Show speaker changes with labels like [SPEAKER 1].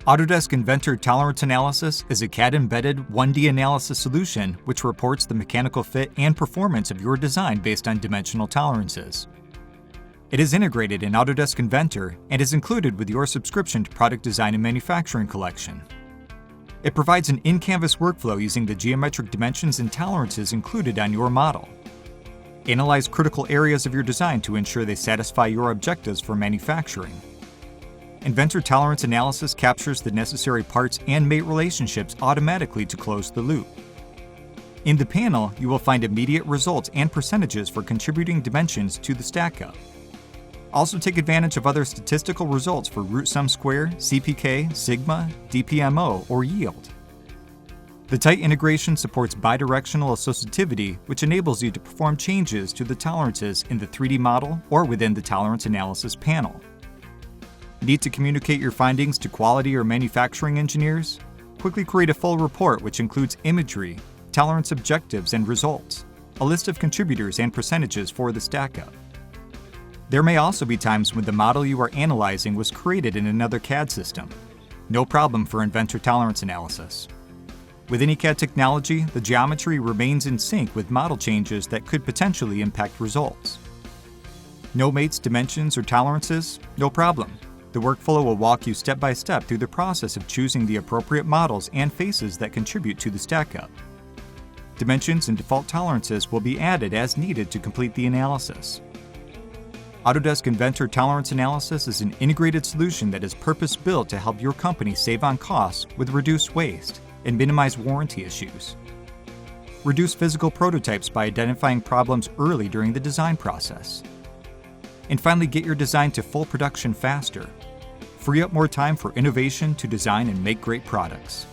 [SPEAKER 1] Autodesk Inventor Tolerance Analysis is a CAD-embedded 1D analysis solution which reports the mechanical fit and performance of your design based on dimensional tolerances. It is integrated in Autodesk Inventor and is included with your subscription to Product Design and Manufacturing Collection. It provides an in-canvas workflow using the geometric dimensions and tolerances included on your model. Analyze critical areas of your design to ensure they satisfy your objectives for manufacturing. Inventor Tolerance Analysis captures the necessary parts and mate relationships automatically to close the loop. In the panel, you will find immediate results and percentages for contributing dimensions to the stack-up. Also take advantage of other statistical results for root sum square, CPK, sigma, DPMO, or yield. The tight integration supports bidirectional associativity, which enables you to perform changes to the tolerances in the 3D model or within the tolerance analysis panel. Need to communicate your findings to quality or manufacturing engineers? Quickly create a full report which includes imagery, tolerance objectives and results, a list of contributors and percentages for the stack-up. There may also be times when the model you are analyzing was created in another CAD system. No problem for Inventor Tolerance Analysis. With any CAD technology, the geometry remains in sync with model changes that could potentially impact results. No mates, dimensions, or tolerances? No problem. The workflow will walk you step by step through the process of choosing the appropriate models and faces that contribute to the stack-up. Dimensions and default tolerances will be added as needed to complete the analysis. Autodesk Inventor Tolerance Analysis is an integrated solution that is purpose-built to help your company save on costs with reduced waste and minimize warranty issues. Reduce physical prototypes by identifying problems early during the design process. And finally, get your design to full production faster. Free up more time for innovation to design and make great products.